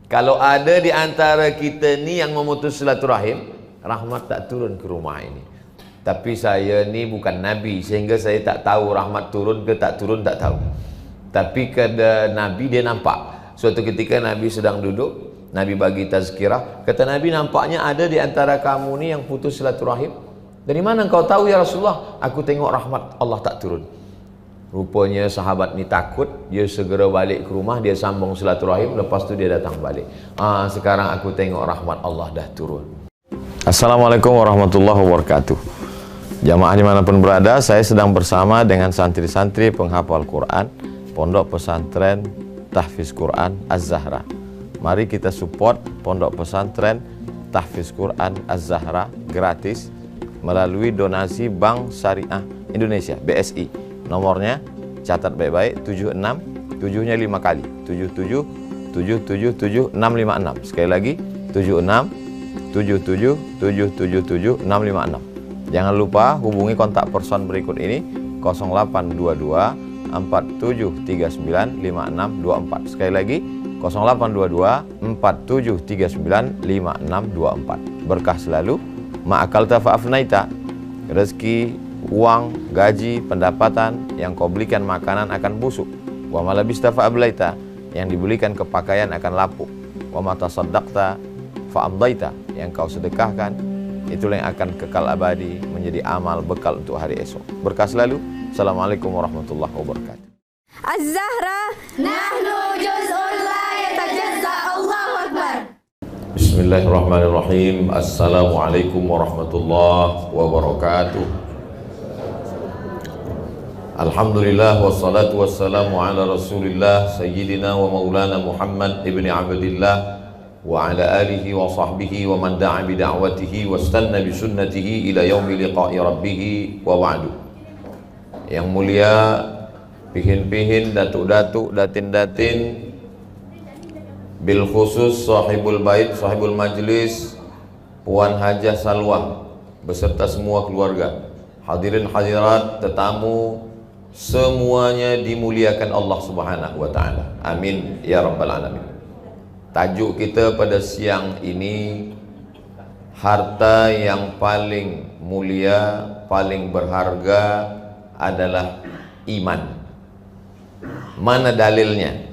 Kalau ada di antara kita ni yang memutus silaturahim, rahmat tak turun ke rumah ini. Tapi saya ni bukan Nabi, sehingga saya tak tahu rahmat turun ke tak turun, tak tahu. Tapi kata Nabi, dia nampak. Suatu ketika Nabi sedang duduk, Nabi bagi tazkirah. Kata Nabi, nampaknya ada di antara kamu ni yang putus silaturahim. Dari mana engkau tahu ya Rasulullah? Aku tengok rahmat Allah tak turun. Rupanya sahabat ni takut, dia segera balik ke rumah, dia sambung silaturahim, lepas tu dia datang balik. Sekarang aku tengok rahmat Allah dah turun. Assalamualaikum warahmatullahi wabarakatuh. Jamaah dimanapun berada, saya sedang bersama dengan santri-santri penghafal Quran Pondok Pesantren Tahfiz Quran Az-Zahra. Mari kita support Pondok Pesantren Tahfiz Quran Az-Zahra gratis melalui donasi Bank Syariah Indonesia BSI. Nomornya catat baik-baik, 76 7-nya 5 kali, 77 777 656. Sekali lagi 76 77 777 656. Jangan lupa hubungi kontak person berikut ini 0822 4739 5624. Sekali lagi 0822 4739 5624. Berkah selalu, ma'akalta fa'afnaita. Rezeki, uang, gaji, pendapatan yang kau belikan makanan akan busuk. Wa ma labista fa ablaita, yang dibelikan kepakaian akan lapuk. Wa ma tasaddaqta fa amdaita, yang kau sedekahkan itulah yang akan kekal abadi menjadi amal bekal untuk hari esok. Berkah selalu. Assalamualaikum warahmatullahi wabarakatuh. Az-Zahra nahnu juz'un la yatajazza. Allahu akbar. Bismillahirrahmanirrahim. Assalamualaikum warahmatullahi wabarakatuh. Alhamdulillah wassalatu wassalamu ala Rasulillah sayyidina wa maulana Muhammad ibni Abdillah wa ala alihi wa sahbihi wa man da'a bi da'watihi wastanna bi sunnatihi ila yaumi liqa'i rabbih wa ba'du. Yang mulia pihin-pihin, datuk-datuk, datin-datin, bil khusus sahibul bait, sahibul majlis, Puan Hajah Salwa beserta semua keluarga, hadirin hadirat, tetamu, semuanya dimuliakan Allah Subhanahu wa taala. Amin ya rabbal alamin. Tajuk kita pada siang ini, harta yang paling mulia, paling berharga adalah iman. Mana dalilnya?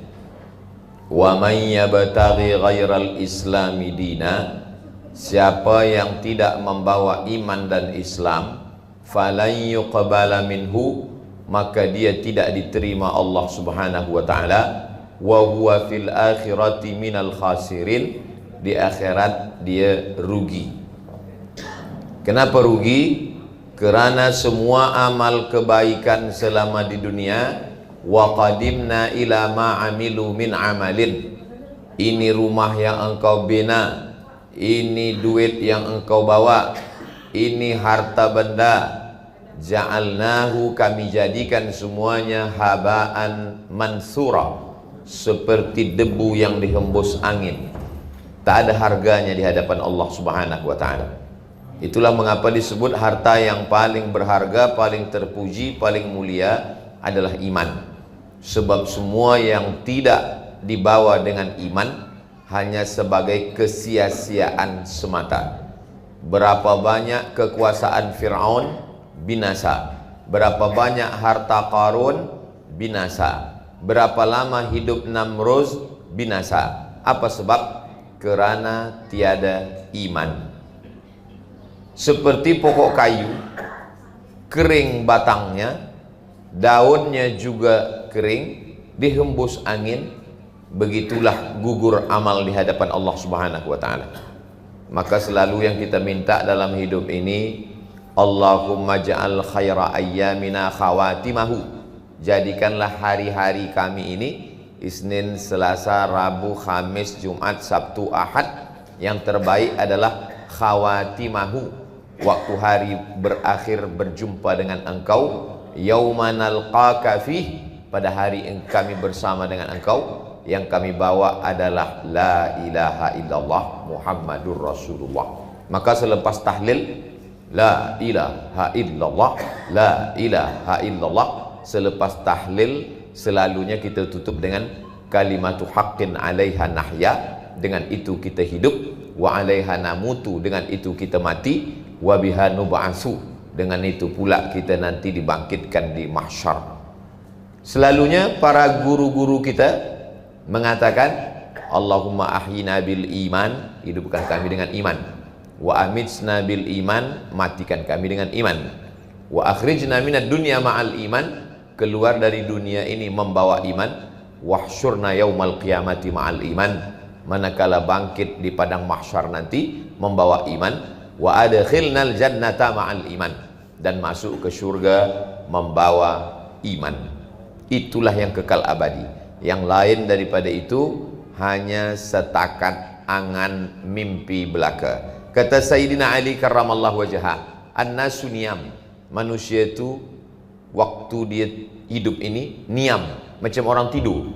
Wa may yabtaghi ghairal islami dina, siapa yang tidak membawa iman dan Islam, falan yuqbala minhu, maka dia tidak diterima Allah Subhanahu wa taala, wa huwa fil akhirati minal khasirin, di akhirat dia rugi. Kenapa rugi? Kerana semua amal kebaikan selama di dunia, wa qadimna ila ma amilu min amalin, ini rumah yang engkau bina, ini duit yang engkau bawa, ini harta benda, ja'alnahu, kami jadikan semuanya haba'an mansura, seperti debu yang dihembus angin, tak ada harganya di hadapan Allah Subhanahu wa ta'ala. Itulah mengapa disebut harta yang paling berharga, paling terpuji, paling mulia adalah iman. Sebab semua yang tidak dibawa dengan iman hanya sebagai kesia-siaan semata. Berapa banyak kekuasaan Fir'aun binasa, berapa banyak harta Qarun binasa, berapa lama hidup Namruz binasa. Apa sebab? Kerana tiada iman. Seperti pokok kayu, kering batangnya, daunnya juga kering, dihembus angin, begitulah gugur amal di hadapan Allah Subhanahu wa taala. Maka selalu yang kita minta dalam hidup ini, Allahumma ja'al khaira ayyamina khawatimahu, jadikanlah hari-hari kami ini, Isnin, Selasa, Rabu, Khamis, Jumat, Sabtu, Ahad, yang terbaik adalah khawatimahu, waktu hari berakhir berjumpa dengan engkau, yauman alqaka fih, pada hari kami bersama dengan engkau, yang kami bawa adalah la ilaha illallah Muhammadur Rasulullah. Maka selepas tahlil la ilaha illallah, la ilaha illallah, selepas tahlil selalunya kita tutup dengan kalimatu haqqin alaiha nahya, dengan itu kita hidup, wa 'alaiha namutu, dengan itu kita mati, wa biha nub'atsu, dengan itu pula kita nanti dibangkitkan di mahsyar. Selalunya para guru-guru kita mengatakan, Allahumma ahyina bil iman, hidupkan kami dengan iman, wa amitsna bil iman, matikan kami dengan iman, wa akhrijna minad dunya ma'al iman, keluar dari dunia ini membawa iman, wahsyurna yaumal qiyamati ma'al iman, manakala bangkit di padang mahsyar nanti membawa iman, wa adkhilnal jannata ma'al iman, dan masuk ke surga membawa iman. Itulah yang kekal abadi. Yang lain daripada itu hanya setakat angan mimpi belaka. Kata Sayyidina Ali karramallahu wajhah, an-nasu niyam, manusia itu waktu dia hidup ini niam, macam orang tidur.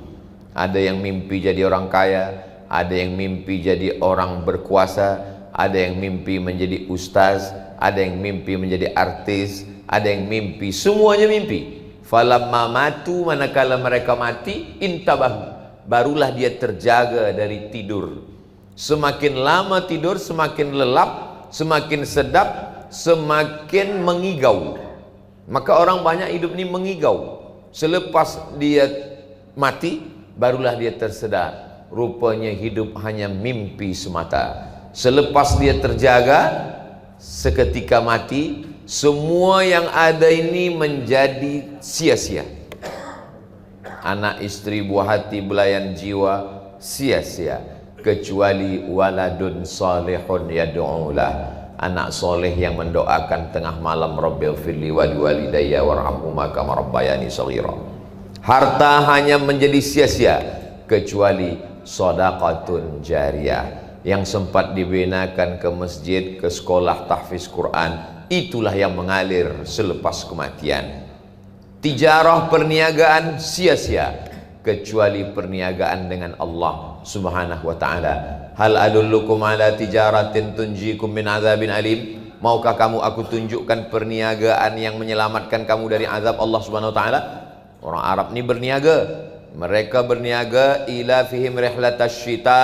Ada yang mimpi jadi orang kaya, ada yang mimpi jadi orang berkuasa, ada yang mimpi menjadi ustaz, ada yang mimpi menjadi artis, ada yang mimpi, semuanya mimpi. Falamma matu, manakala mereka mati, intabahu, barulah dia terjaga dari tidur. Semakin lama tidur, semakin lelap, semakin sedap, semakin mengigau. Maka orang banyak hidup ini mengigau. Selepas dia mati, barulah dia tersedar, rupanya hidup hanya mimpi semata. Selepas dia terjaga, seketika mati, semua yang ada ini menjadi sia-sia. Anak, istri, buah hati, belayan jiwa, sia-sia, kecuali waladun salihun yad'ulah, anak soleh yang mendoakan tengah malam, Rabbil firli wali walidayya warhamhuma kama rabbayani shaghira. Harta hanya menjadi sia-sia kecuali shadaqatun jariyah, yang sempat dibinakan ke masjid, ke sekolah tahfiz Quran, itulah yang mengalir selepas kematian. Tijarah, perniagaan, sia-sia kecuali perniagaan dengan Allah Subhanahu wa ta'ala. Hal adullukum ala tijaratin tunjikum min azabin alim, maukah kamu aku tunjukkan perniagaan yang menyelamatkan kamu dari azab Allah Subhanahu wa ta'ala? Orang Arab ini berniaga, mereka berniaga ila fihim rihlatash syita,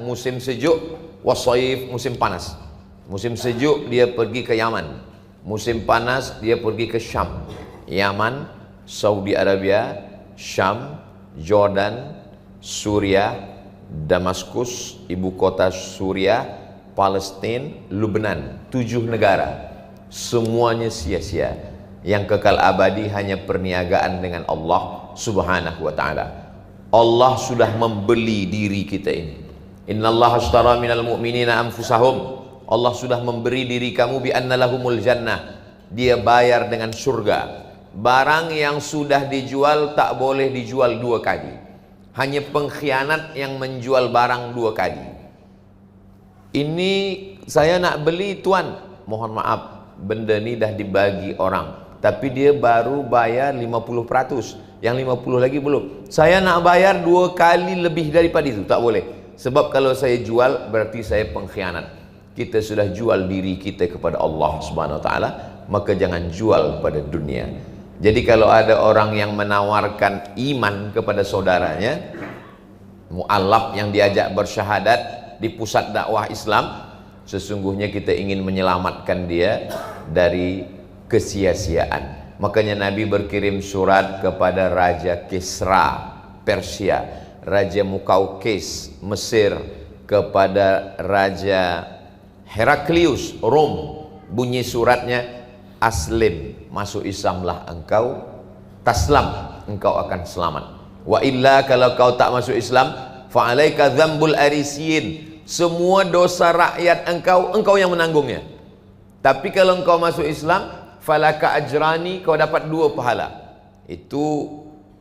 musim sejuk, wasaif, musim panas. Musim sejuk dia pergi ke Yaman, musim panas dia pergi ke Syam. Yaman, Saudi Arabia, Syam, Jordan, Suriah, Damaskus, ibu kota Suriah, Palestina, Lebanon, 7 negara. Semuanya sia-sia. Yang kekal abadi hanya perniagaan dengan Allah Subhanahu wa ta'ala. Allah sudah membeli diri kita ini. Innallaha ashtara minal mu'minina anfusahum, Allah sudah memberi diri kamu bi anna lahumul jannah, dia bayar dengan surga. Barang yang sudah dijual tak boleh dijual 2 kali. Hanya pengkhianat yang menjual barang 2 kali. Ini saya nak beli tuan, mohon maaf, benda ni dah dibagi orang, tapi dia baru bayar 50%, yang 50 lagi belum. Saya nak bayar 2 kali lebih daripada itu, tak boleh. Sebab kalau saya jual berarti saya pengkhianat. Kita sudah jual diri kita kepada Allah Subhanahu wa ta'ala, maka jangan jual pada dunia. Jadi kalau ada orang yang menawarkan iman kepada saudaranya, mu'alaf yang diajak bersyahadat di pusat dakwah Islam, sesungguhnya kita ingin menyelamatkan dia dari kesia-siaan. Makanya Nabi berkirim surat kepada Raja Kisra Persia, Raja Mukaukis Mesir, kepada Raja Heraklius Rom. Bunyi suratnya, aslim, masuk Islamlah engkau, taslam, engkau akan selamat. Wa illa, kalau kau tak masuk Islam, fa'alaika dzambul arisiyin, semua dosa rakyat engkau yang menanggungnya. Tapi kalau engkau masuk Islam, falaka ajrani, kau dapat 2 pahala. Itu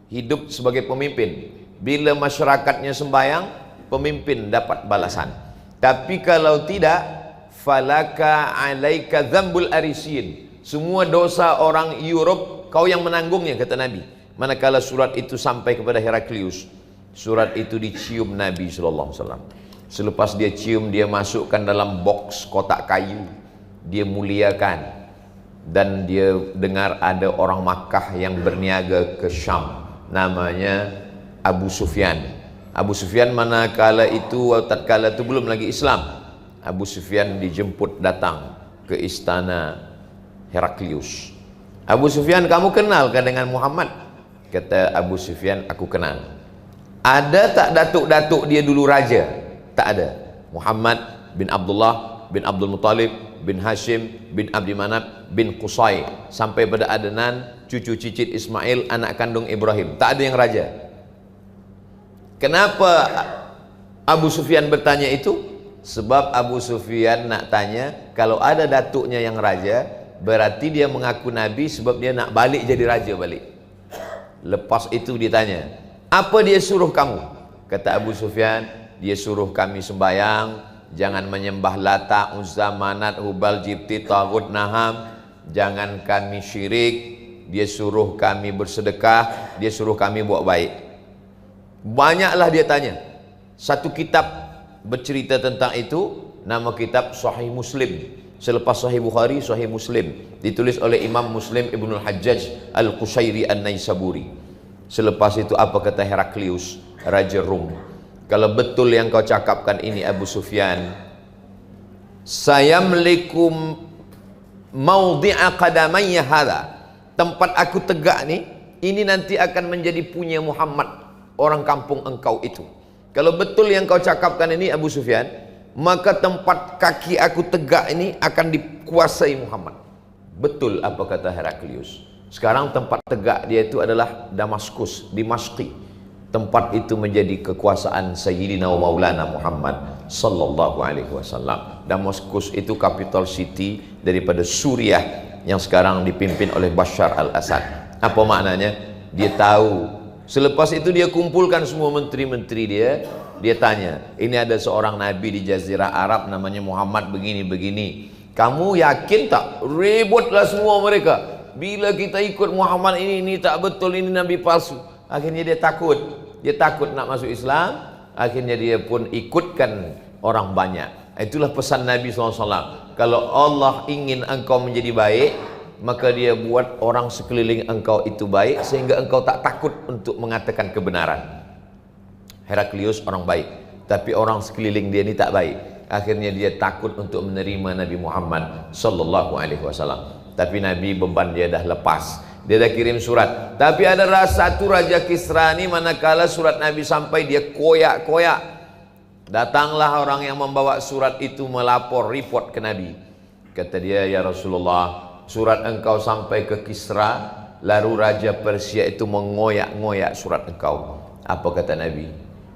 hidup sebagai pemimpin. Bila masyarakatnya sembahyang, pemimpin dapat balasan. Tapi kalau tidak, falaka alaika dzambul arisiyin, semua dosa orang Europe kau yang menanggungnya, kata Nabi. Manakala surat itu sampai kepada Heraklius, surat itu dicium Nabi SAW. Selepas dia cium, dia masukkan dalam box kotak kayu, dia muliakan. Dan dia dengar ada orang Makkah yang berniaga ke Syam, namanya Abu Sufyan. Abu Sufyan manakala itu, tatkala itu belum lagi Islam. Abu Sufyan dijemput datang ke istana Heraklius. Abu Sufyan, kamu kenalkah dengan Muhammad? Kata Abu Sufyan, aku kenal. Ada tak datuk-datuk dia dulu raja? Tak ada. Muhammad bin Abdullah bin Abdul Muttalib bin Hashim bin Abdi Manaf bin Qusay sampai pada Adnan, cucu cicit Ismail, anak kandung Ibrahim. Tak ada yang raja. Kenapa Abu Sufyan bertanya itu? Sebab Abu Sufyan nak tanya, kalau ada datuknya yang raja, berarti dia mengaku Nabi sebab dia nak balik jadi raja balik. Lepas itu ditanya, apa dia suruh kamu? Kata Abu Sufyan, dia suruh kami sembahyang, jangan menyembah Lata, Uzza, Manat, Hubal, Jibti, Taghut, Naham, jangan kami syirik. Dia suruh kami bersedekah, dia suruh kami buat baik. Banyaklah dia tanya. Satu kitab bercerita tentang itu, nama kitab Sahih Muslim. Selepas Sahih Bukhari, Sahih Muslim, ditulis oleh Imam Muslim Ibnul Hajjaj Al-Qushairi An-Naisaburi. Selepas itu apa kata Heraklius, Raja Rum? Kalau betul yang kau cakapkan ini Abu Sufyan, saya melikum maudhi'a qadamayya hadha, tempat aku tegak ni, ini nanti akan menjadi punya Muhammad, orang kampung engkau itu. Kalau betul yang kau cakapkan ini Abu Sufyan, maka tempat kaki aku tegak ini akan dikuasai Muhammad. Betul apa kata Heraklius. Sekarang tempat tegak dia itu adalah Damaskus, Dimashqi. Tempat itu menjadi kekuasaan Sayyidina wa Maulana Muhammad sallallahu alaihi wasallam. Damaskus itu capital city daripada Suriah yang sekarang dipimpin oleh Bashar al-Assad. Apa maknanya? Dia tahu. Selepas itu dia kumpulkan semua menteri-menteri dia tanya, ini ada seorang nabi di Jazirah Arab namanya Muhammad begini-begini. Kamu yakin tak? Ributlah semua mereka. Bila kita ikut Muhammad ini tak betul, ini nabi palsu. Akhirnya dia takut nak masuk Islam. Akhirnya dia pun ikutkan orang banyak. Itulah pesan Nabi SAW. Kalau Allah ingin engkau menjadi baik, maka dia buat orang sekeliling engkau itu baik, sehingga engkau tak takut untuk mengatakan kebenaran. Heraklius orang baik, tapi orang sekeliling dia ni tak baik. Akhirnya dia takut untuk menerima Nabi Muhammad sallallahu alaihi wasallam. Tapi Nabi beban dia dah lepas. Dia dah kirim surat. Tapi ada satu Raja Kisra ni, manakala surat Nabi sampai, dia koyak-koyak. Datanglah orang yang membawa surat itu melapor, report ke Nabi. Kata dia, ya Rasulullah, surat engkau sampai ke Kisra, lalu Raja Persia itu mengoyak-ngoyak surat engkau. Apa kata Nabi?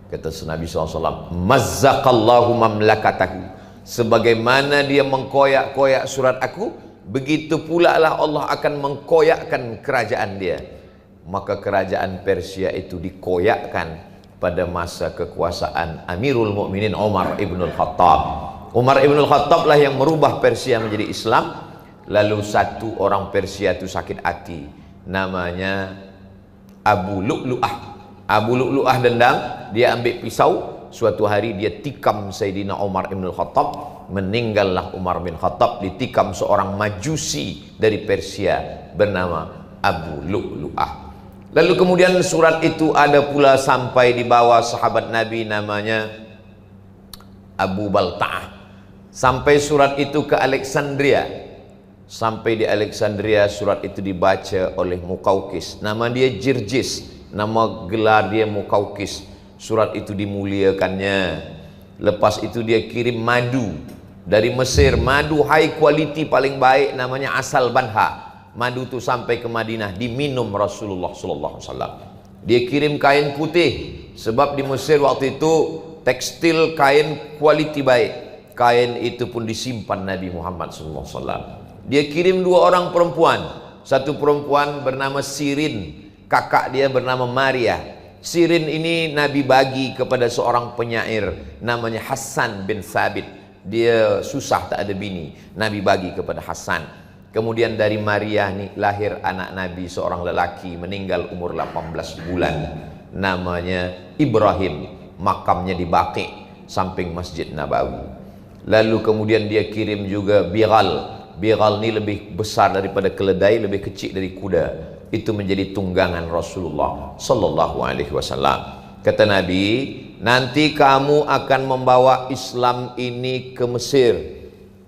Kata Nabi SAW, mazzaqallahu mamlakatahu. Sebagaimana dia mengkoyak-koyak surat aku, begitu pula lah Allah akan mengkoyakkan kerajaan dia. Maka kerajaan Persia itu dikoyakkan pada masa kekuasaan Amirul Mukminin Umar ibnul Khattab. Umar ibnul Khattab lah yang merubah Persia menjadi Islam. Lalu satu orang Persia itu sakit hati, namanya Abu Lu'lu'ah. Abu Lu'lu'ah dendam, dia ambil pisau. Suatu hari dia tikam Sayyidina Umar ibn Khattab. Meninggallah Umar bin Khattab ditikam seorang majusi dari Persia bernama Abu Lu'lu'ah. Lalu kemudian surat itu ada pula sampai di bawah sahabat Nabi namanya Abu Balta'ah. Sampai surat itu ke Alexandria. Sampai di Alexandria surat itu dibaca oleh Muqawqis. Nama dia Jirjis, nama gelar dia Muqawqis. Surat itu dimuliakannya. Lepas itu dia kirim madu dari Mesir, madu high quality paling baik, namanya Asal Banha. Madu itu sampai ke Madinah, diminum Rasulullah SAW. Dia kirim kain putih, sebab di Mesir waktu itu tekstil kain quality baik. Kain itu pun disimpan Nabi Muhammad SAW. Dia kirim dua orang perempuan. Satu perempuan bernama Sirin, kakak dia bernama Maria. Sirin ini Nabi bagi kepada seorang penyair namanya Hassan bin Thabit. Dia susah tak ada bini, Nabi bagi kepada Hassan. Kemudian dari Maria ni lahir anak Nabi, seorang lelaki, meninggal umur 18 bulan, namanya Ibrahim. Makamnya di Baqi samping Masjid Nabawi. Lalu kemudian dia kirim juga Bighal. Bighal ni lebih besar daripada keledai, lebih kecil dari kuda. Itu menjadi tunggangan Rasulullah sallallahu alaihi wasallam. Kata Nabi, nanti kamu akan membawa Islam ini ke Mesir.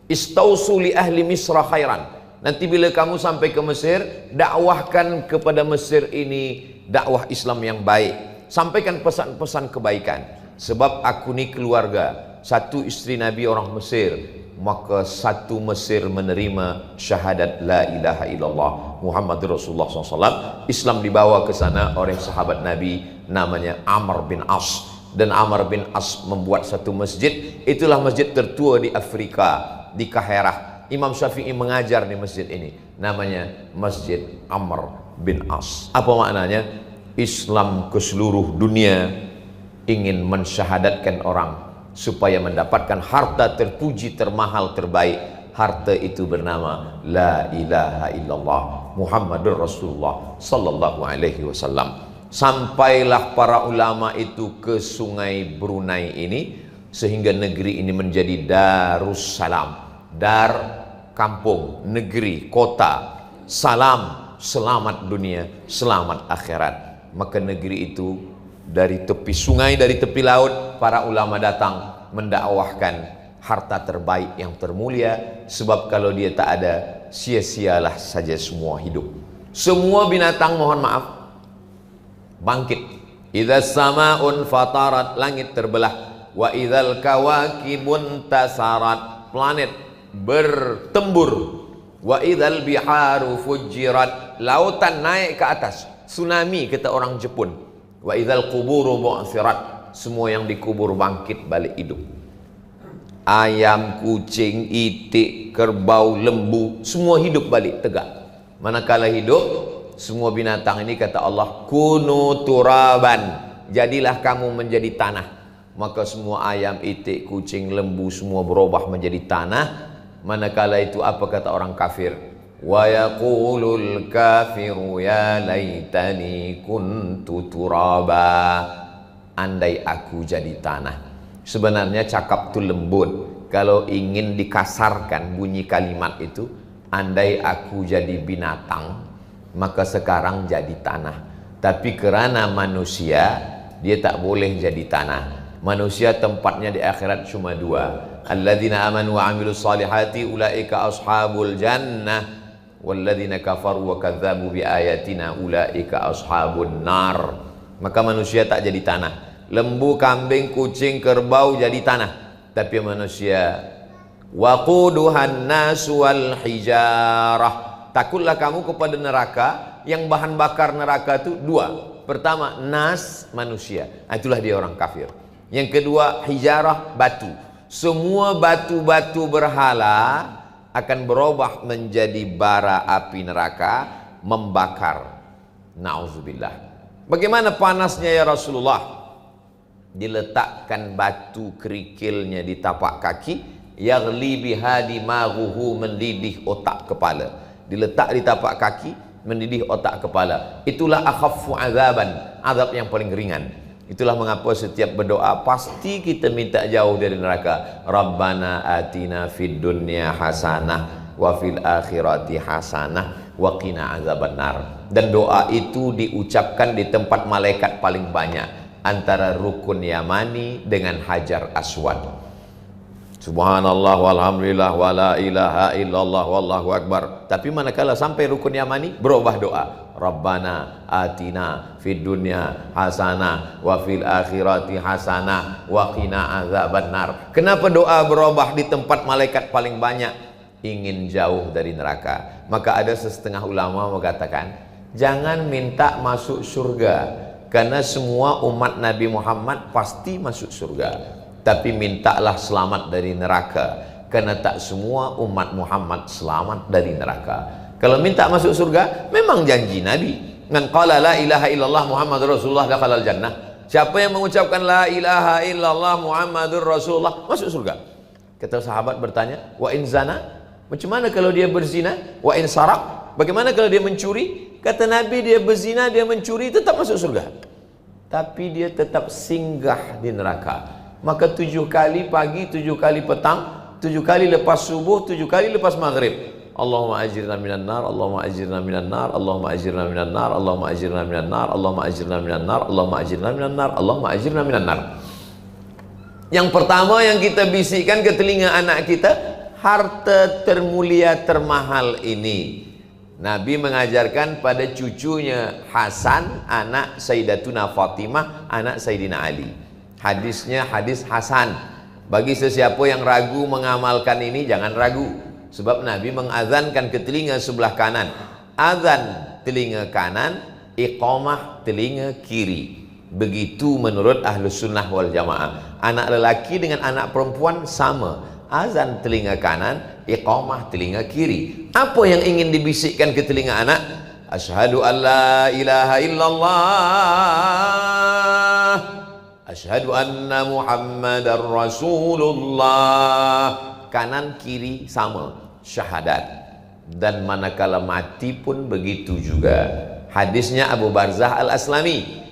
Istausu li ahli Misra khairan. Nanti bila kamu sampai ke Mesir, dakwahkan kepada Mesir ini dakwah Islam yang baik. Sampaikan pesan-pesan kebaikan. Sebab aku ni keluarga, satu isteri Nabi orang Mesir, maka satu Mesir menerima syahadat la ilaha illallah Muhammadur Rasulullah SAW. Islam dibawa ke sana oleh sahabat Nabi namanya Amr bin As. Dan Amr bin As membuat satu masjid. Itulah masjid tertua di Afrika, di Kaherah. Imam Syafi'i mengajar di masjid ini, namanya Masjid Amr bin As. Apa maknanya? Islam ke seluruh dunia ingin mensyahadatkan orang supaya mendapatkan harta terpuji, termahal, terbaik. Harta itu bernama la ilaha illallah Muhammadur Rasulullah sallallahu alaihi wasallam. Sampailah para ulama itu ke sungai Brunei ini, sehingga negeri ini menjadi Darussalam. Dar, kampung, negeri, kota. Salam, selamat dunia, selamat akhirat. Maka negeri itu dari tepi sungai, dari tepi laut, para ulama datang mendakwahkan harta terbaik yang termulia. Sebab kalau dia tak ada, sia-sialah saja semua hidup. Semua binatang, mohon maaf, bangkit. Idza sama'un fatarat, langit terbelah. Wa idzal kawakibun tasarat, planet bertembur. Wa idzal biharu fujirat, lautan naik ke atas. Tsunami kata orang Jepun. Wa idzal quburu bu'thirat, semua yang dikubur bangkit balik hidup. Ayam, kucing, itik, kerbau, lembu, semua hidup balik tegak. Manakala hidup, semua binatang ini kata Allah, kunu turaban, jadilah kamu menjadi tanah. Maka semua ayam, itik, kucing, lembu semua berubah menjadi tanah. Manakala itu apa kata orang kafir? Wa yaqulul kafiru ya laitani kuntu turaba. Andai aku jadi tanah. Sebenarnya cakap tu lembut. Kalau ingin dikasarkan bunyi kalimat itu, andai aku jadi binatang, maka sekarang jadi tanah. Tapi kerana manusia, dia tak boleh jadi tanah. Manusia tempatnya di akhirat cuma dua. Alladzina amanu wa amilus salihati ulaika ashabul jannah, walladzina kafaru wa kadzabu bi ayatina ulaika ashabun nar. Maka manusia tak jadi tanah. Lembu, kambing, kucing, kerbau jadi tanah. Tapi manusia, waquduhan nasu wal hijarah, takutlah kamu kepada neraka. Yang bahan bakar neraka itu dua. Pertama, nas, manusia. Itulah dia orang kafir. Yang kedua, hijarah, batu. Semua batu-batu berhala akan berubah menjadi bara api neraka, membakar. Na'udzubillah. Bagaimana panasnya ya Rasulullah? Diletakkan batu kerikilnya di tapak kaki, yaghli biha dimaghuhu, mendidih otak kepala. Diletak di tapak kaki, mendidih otak kepala. Itulah akhaffu azaban, azab yang paling ringan. Itulah mengapa setiap berdoa pasti kita minta jauh dari neraka. Rabbana atina fid dunya hasanah wa fil akhirati hasanah wa qina azabannar. Dan doa itu diucapkan di tempat malaikat paling banyak, antara rukun Yamani dengan Hajar Aswad. Subhanallah walhamdulillah wala ilaha illallah wallahu akbar. Tapi manakala sampai rukun Yamani, berubah doa. Rabbana atina fid dunya hasanah wa fil akhirati hasanah wa qina azabannar. Kenapa doa berubah di tempat malaikat paling banyak? Ingin jauh dari neraka. Maka ada setengah ulama mengatakan, jangan minta masuk surga, karena semua umat Nabi Muhammad pasti masuk surga. Tapi mintalah selamat dari neraka, karena tak semua umat Muhammad selamat dari neraka. Kalau minta masuk surga, memang janji Nabi. Man qala la ilaha illallah Muhammadur Rasulullah dakhalal jannah. Siapa yang mengucapkan la ilaha illallah Muhammadur Rasulullah, masuk surga. Kata sahabat bertanya, wa in zana? Macam mana kalau dia berzina? Wa in sarak? Bagaimana kalau dia mencuri? Kata Nabi, dia berzina, dia mencuri, tetap masuk surga. Tapi dia tetap singgah di neraka. Maka 7 kali pagi, 7 kali petang, 7 kali lepas subuh, 7 kali lepas maghrib, Allahumma ajirna minan nar, Allahumma ajirna minan nar, Allahumma ajirna minan nar, Allahumma ajirna minan nar, Allahumma ajirna minan nar, Allahumma ajirna minan nar, Allahumma ajirna minan nar. Yang pertama yang kita bisikkan ke telinga anak kita, harta termulia termahal ini. Nabi mengajarkan pada cucunya Hasan, anak Sayyidatuna Fatimah, anak Sayyidina Ali. Hadisnya hadis Hasan. Bagi sesiapa yang ragu mengamalkan ini, jangan ragu. Sebab Nabi mengazankan ke telinga sebelah kanan. Azan telinga kanan, iqamah telinga kiri. Begitu menurut Ahlus Sunnah wal Jamaah. Anak lelaki dengan anak perempuan sama. Azan telinga kanan, iqamah telinga kiri. Apa yang ingin dibisikkan ke telinga anak? Asyhadu an la ilaha illallah, asyhadu anna Muhammadar Rasulullah. Kanan kiri sama, syahadat. Dan manakala mati pun begitu juga. Hadisnya Abu Barzah Al-Aslami.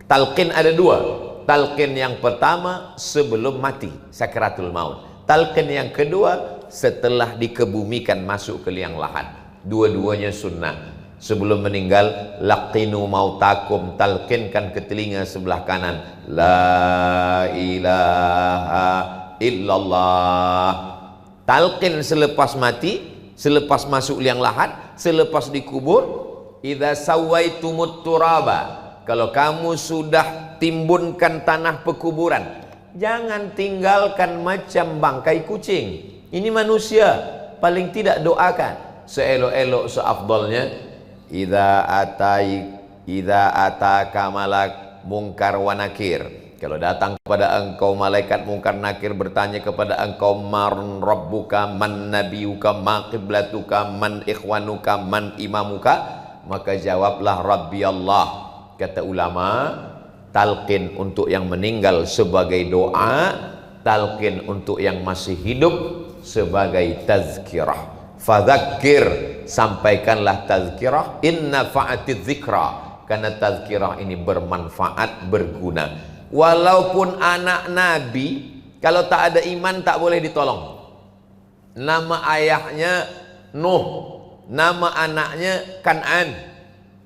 Talqin ada dua. Talqin yang pertama sebelum mati, sakaratul maut. Talqin yang kedua setelah dikebumikan masuk ke liang lahat. Dua-duanya sunnah. Sebelum meninggal, laqinu mautakum, talqinkan ke telinga sebelah kanan, la ilaha illallah. Talqin selepas mati, selepas masuk liang lahat, selepas dikubur. Idza sawaitumut turaba, kalau kamu sudah timbunkan tanah pekuburan, jangan tinggalkan macam bangkai kucing. Ini manusia, paling tidak doakan seelok-elok seafdalnya. Idza ataka malak mungkar wa nakir, kalau datang kepada engkau malaikat mungkar nakir bertanya kepada engkau, man rabbuka, man nabiyuka, ma qiblatuka, man ikhwanuka, man imamuka, maka jawablah Rabbi Allah. Kata ulama, talqin untuk yang meninggal sebagai doa, talqin untuk yang masih hidup sebagai tazkirah. Fadzakir, sampaikanlah tazkirah, inna fa'atiz zikra, karena tazkirah ini bermanfaat, berguna. Walaupun anak Nabi, kalau tak ada iman tak boleh ditolong. Nama ayahnya Nuh, nama anaknya Kan'an.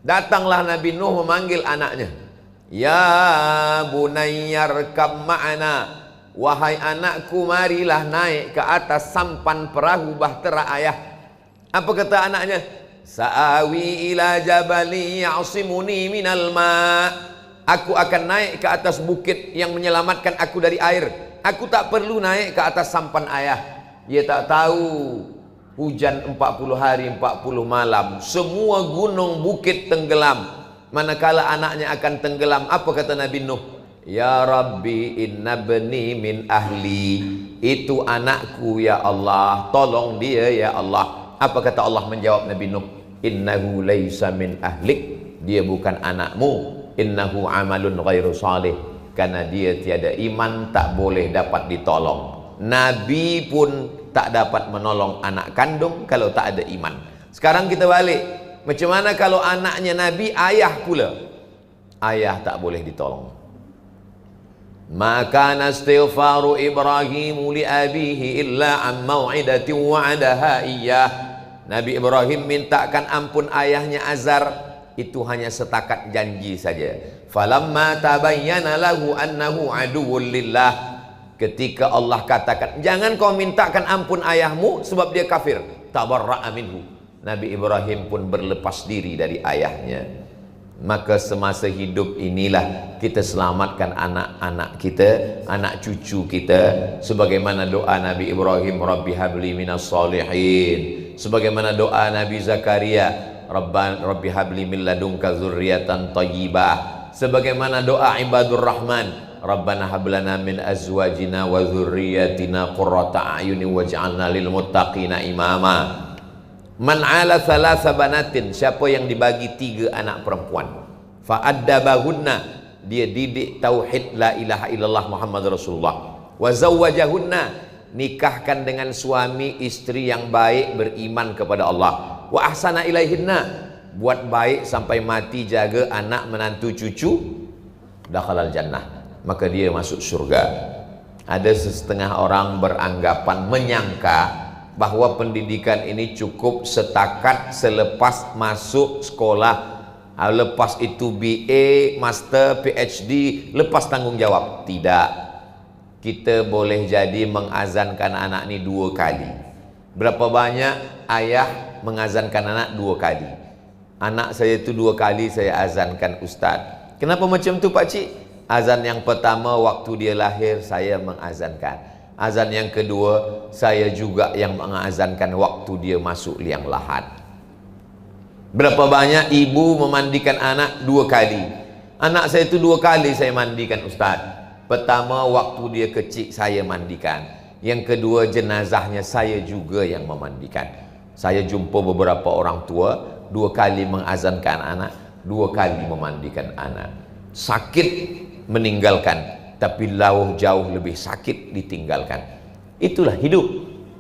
Datanglah Nabi Nuh memanggil anaknya, ya bunayyarkab ma'ana, wahai anakku marilah naik ke atas sampan perahu bahtera ayah. Apa kata anaknya? Sa'awi ila jabali ya'simuni minal ma', aku akan naik ke atas bukit yang menyelamatkan aku dari air. Aku tak perlu naik ke atas sampan ayah. Dia tak tahu hujan 40 hari 40 malam, semua gunung bukit tenggelam. Manakala anaknya akan tenggelam, apa kata Nabi Nuh? Ya Rabbi inna bani min ahli, itu anakku ya Allah, tolong dia ya Allah. Apa kata Allah menjawab Nabi Nuh? Innahu laisa min ahlik, dia bukan anakmu. Innahu amalun ghairu salih, karena dia tiada iman, tak boleh dapat ditolong. Nabi pun tak dapat menolong anak kandung kalau tak ada iman. Sekarang kita balik, macam mana kalau anaknya Nabi, ayah pula? Ayah tak boleh ditolong. Maka nastighfaru Ibrahim li abihi illa an mau'idatin wa'adaha iyyah. Nabi Ibrahim mintakan ampun ayahnya Azar, itu hanya setakat janji saja. Falamma tabayyana lahu annahu aduwwul lillah, ketika Allah katakan jangan kau mintakan ampun ayahmu sebab dia kafir, tabarra'a minhu, Nabi Ibrahim pun berlepas diri dari ayahnya. Maka semasa hidup inilah kita selamatkan anak-anak kita, anak cucu kita, sebagaimana doa Nabi Ibrahim, Rabbi habli minas salihin, sebagaimana doa Nabi Zakaria, Rabbi habli min ladunka dzurriatan thayyibah, sebagaimana doa ibadur rahman, Rabbana hablana min azwajina wa dzurriyyatina qurrata a'yunin waj'alna lil muttaqina imama. Man ala thalatha banatin, siapa yang dibagi 3 anak perempuan, fa'addabahunna, dia didik tauhid la ilaha illallah Muhammad Rasulullah, wa zawwajahunna, nikahkan dengan suami istri yang baik beriman kepada Allah, wa ahsana ilaihinna, buat baik sampai mati, jaga anak menantu cucu, dakhalal jannah, maka dia masuk surga. Ada setengah orang beranggapan, menyangka bahwa pendidikan ini cukup setakat selepas masuk sekolah, lepas itu BA, Master, PhD, lepas tanggung jawab. Tidak. kita boleh jadi mengazankan anak ni 2 kali. Berapa banyak ayah mengazankan anak 2 kali? Anak saya itu 2 kali saya azankan ustaz. Kenapa macam tu Pak Cik? Azan yang pertama waktu dia lahir saya mengazankan. Azan yang kedua saya juga yang mengazankan waktu dia masuk liang lahat. Berapa banyak ibu memandikan anak 2 kali? Anak saya itu 2 kali saya mandikan ustaz. Pertama waktu dia kecil saya mandikan. Yang kedua jenazahnya saya juga yang memandikan. Saya jumpa beberapa orang tua 2 kali mengazankan anak, 2 kali memandikan anak. Sakit meninggalkan, tapi jauh lebih sakit ditinggalkan. Itulah hidup.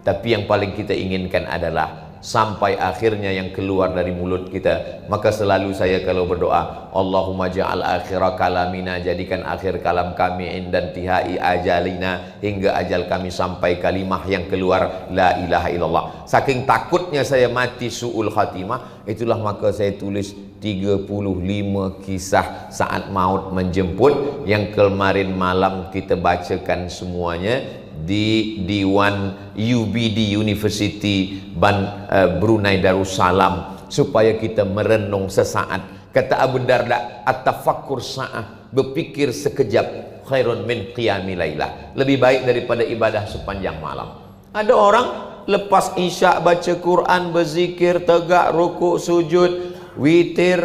Tapi yang paling kita inginkan adalah sampai akhirnya yang keluar dari mulut kita. Maka selalu saya kalau berdoa, Allahumma ja'al akhira kalamina, jadikan akhir kalam kami indan tihai ajalina, hingga ajal kami sampai kalimah yang keluar la ilaha illallah. Saking takutnya saya mati su'ul khatimah, itulah maka saya tulis 35 kisah saat maut menjemput, yang kemarin malam kita bacakan semuanya di Diwan UBD University Brunei Darussalam, supaya kita merenung sesaat. Kata Abu Darda, at-tafakkur sa'ah, berpikir sekejap, khairun min qiyami lailah, lebih baik daripada ibadah sepanjang malam. Ada orang lepas isyak baca Quran, berzikir, tegak, rukuk, sujud, witir.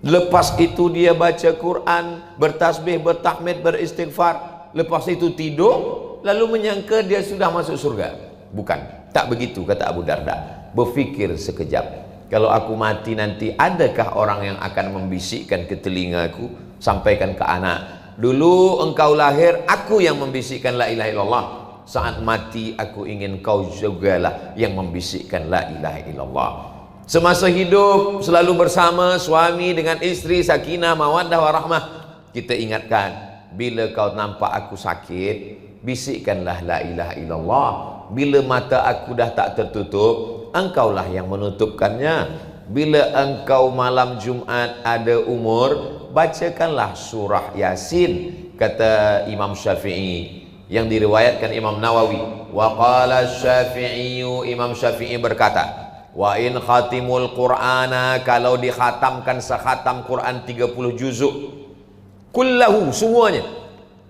Lepas itu dia baca Quran, bertasbih, bertahmid, beristighfar. Lepas itu tidur, lalu menyangka dia sudah masuk surga. Bukan, tak begitu kata Abu Darda. Berfikir sekejap, kalau aku mati nanti, adakah orang yang akan membisikkan ke telingaku, sampaikan ke anak, dulu engkau lahir, aku yang membisikkan la ilaha illallah. Saat mati aku ingin kau jugalah yang membisikkan la ilaha illallah. Semasa hidup selalu bersama suami dengan istri, sakinah, mawaddah, warahmah. Kita ingatkan, bila kau nampak aku sakit, bisikkanlah la ilaha illallah. Bila mata aku dah tak tertutup, engkaulah yang menutupkannya. Bila engkau malam Jumat ada umur, bacakanlah surah Yasin. Kata Imam Syafi'i, yang diriwayatkan Imam Nawawi, wa qala Syafi'i, Imam Syafi'i berkata, wa in khatimul Qur'ana, kalau dikhatamkan sekhatam Quran 30 juzuk, kullahu, semuanya,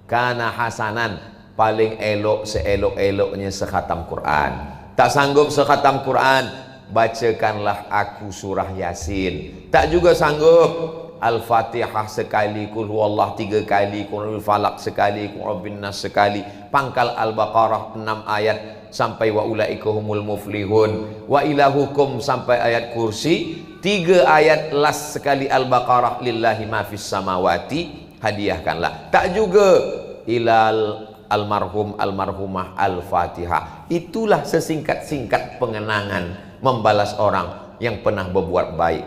kana hasanan, paling elok seelok-eloknya sekhatam Quran. Tak sanggup sekhatam Quran, bacakanlah aku surah Yasin. Tak juga sanggup, Al-Fatihah sekali, Qul huwallah 3 kali, Qul falaq sekali, Qul rabbin nas sekali, pangkal Al-Baqarah 6 ayat sampai wa ulaika humul muflihun, wa ilahukum sampai ayat kursi, 3 ayat las sekali Al-Baqarah, lillahi ma fis samawati, hadiahkanlah. Tak juga ilal almarhum almarhumah Al-Fatihah. Itulah sesingkat-singkat pengenangan membalas orang yang pernah berbuat baik.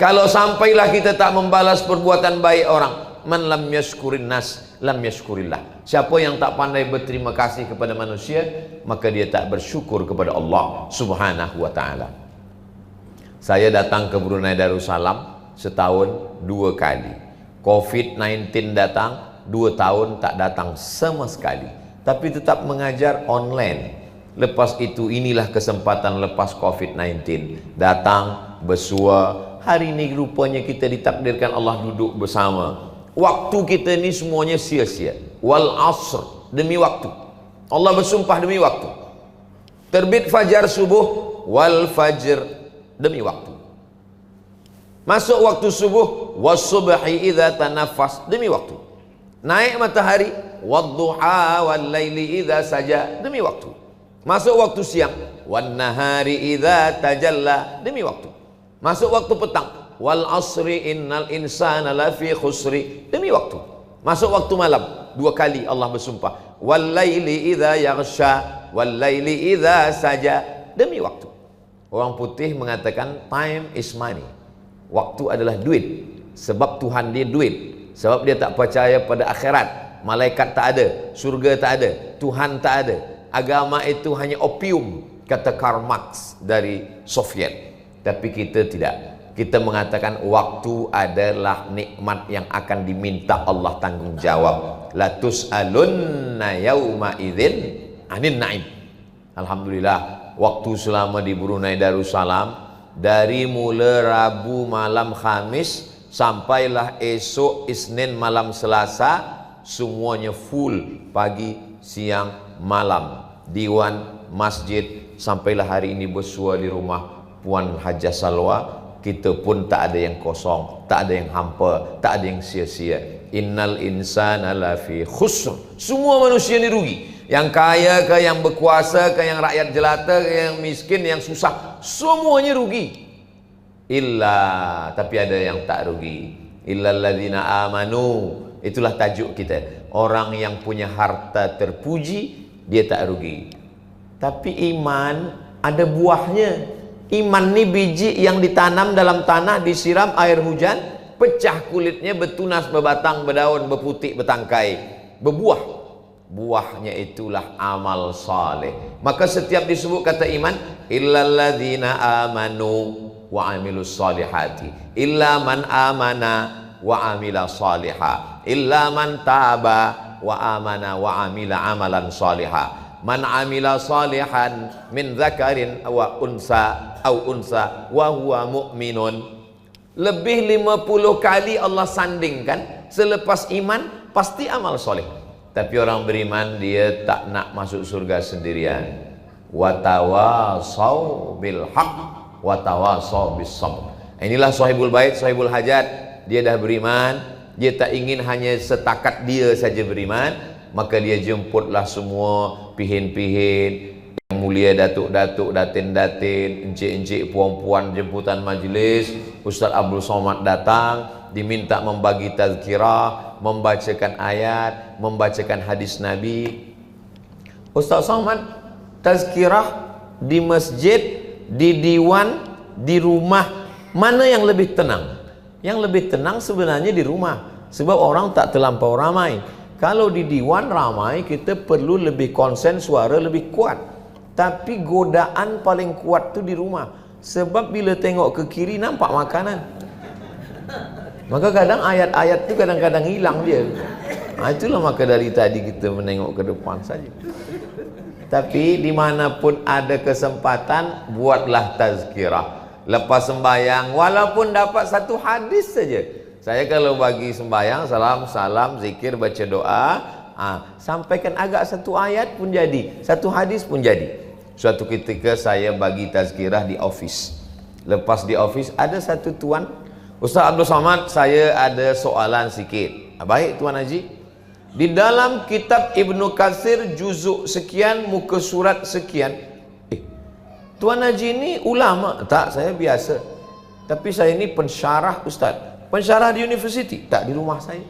Kalau sampailah kita tak membalas perbuatan baik orang, man lam yashkurin nas lam yashkurillah. Siapa yang tak pandai berterima kasih kepada manusia, maka dia tak bersyukur kepada Allah Subhanahu wa ta'ala. Saya datang ke Brunei Darussalam setahun 2 kali. COVID-19 datang, 2 tahun tak datang sama sekali, tapi tetap mengajar online. Lepas itu inilah kesempatan lepas COVID-19 datang, bersua. Hari ini rupanya kita ditakdirkan Allah duduk bersama. Waktu kita ni semuanya sia-sia. Wal asr, demi waktu. Allah bersumpah demi waktu. Terbit fajar subuh, wal fajr, demi waktu. Masuk waktu subuh, was subhi idza tanaffas, demi waktu. Naik matahari, wadduha wal laili idza saja, demi waktu. Masuk waktu siang, wan nahari idza tajalla, demi waktu. Masuk waktu petang, wal asri innal insana lafi khusri, demi waktu. Masuk waktu malam, 2 kali Allah bersumpah, wal laili idza yaghsha wal laili idza saja, demi waktu. Orang putih mengatakan time is money. Waktu adalah duit. Sebab Tuhan dia duit. Sebab dia tak percaya pada akhirat. Malaikat tak ada, surga tak ada, Tuhan tak ada. Agama itu hanya opium, kata Karl Marx dari Soviet. Tapi kita tidak. Kita mengatakan waktu adalah nikmat yang akan diminta Allah tanggung jawab. La tus'alunna yauma idzin anin naim. Alhamdulillah, waktu selama di Brunei Darussalam dari mula Rabu malam Khamis sampailah esok Isnin malam Selasa, semuanya full pagi, siang, malam. Diwan, masjid, sampailah hari ini bersua di rumah Puan Hajah Salwa. Kita pun tak ada yang kosong, tak ada yang hampa, tak ada yang sia-sia. Innal insana lafi khusr. Semua manusia ni rugi. Yang kaya ke, yang berkuasa ke, yang rakyat jelata ke, yang miskin, yang susah, semuanya rugi. Tapi ada yang tak rugi. Illal ladzina amanu. Itulah tajuk kita. Orang yang punya harta terpuji, dia tak rugi. Tapi iman ada buahnya. Iman ni biji yang ditanam dalam tanah, disiram air hujan, pecah kulitnya, bertunas, berbatang, berdaun, berputik, bertangkai, berbuah. Buahnya itulah amal saleh. Maka setiap disebut kata iman, illal ladzina amanu wa amilus salihati, illa man amana wa amila salihah, illa man taba wa amana wa amila amalan salihah. Man amila salihan min dzakarin aw unsa wa huwa mu'minun. Lebih 50 kali Allah sandingkan selepas iman pasti amal soleh. Tapi orang beriman dia tak nak masuk surga sendirian. Wa tawasau bil haq wa tawasau bis sabr. Inilah sahibul bait, sahibul hajat. Dia dah beriman, dia tak ingin hanya setakat dia saja beriman, maka dia jemputlah semua pihin-pihin, yang mulia datuk-datuk, datin-datin, encik-encik, puan-puan, jemputan majlis. Ustaz Abdul Somad datang, diminta membagi tazkirah, membacakan ayat, membacakan hadis Nabi. Ustaz Somad tazkirah di masjid, di diwan, di rumah, mana yang lebih tenang? Yang lebih tenang sebenarnya di rumah, sebab orang tak terlampau ramai. Kalau di diwan ramai, kita perlu lebih konsen, suara lebih kuat. Tapi godaan paling kuat tu di rumah. Sebab bila tengok ke kiri nampak makanan. Maka kadang ayat-ayat tu kadang-kadang hilang dia. Itulah maka dari tadi kita menengok ke depan saja. Tapi dimanapun ada kesempatan, buatlah tazkirah. Lepas sembahyang, walaupun dapat satu hadis saja. Saya kalau bagi sembahyang, salam, zikir, baca doa, sampaikan agak satu ayat pun jadi, satu hadis pun jadi. Suatu ketika saya bagi tazkirah di office. Lepas di office ada satu tuan, Ustaz Abdul Somad, saya ada soalan sikit. Baik Tuan Haji. Di dalam kitab Ibnu Katsir juzuk sekian, muka surat sekian. Tuan Haji ini ulama? Tak, saya biasa. Tapi saya ini pensyarah Ustaz. Pensyarah di universiti? Tak, di rumah saya.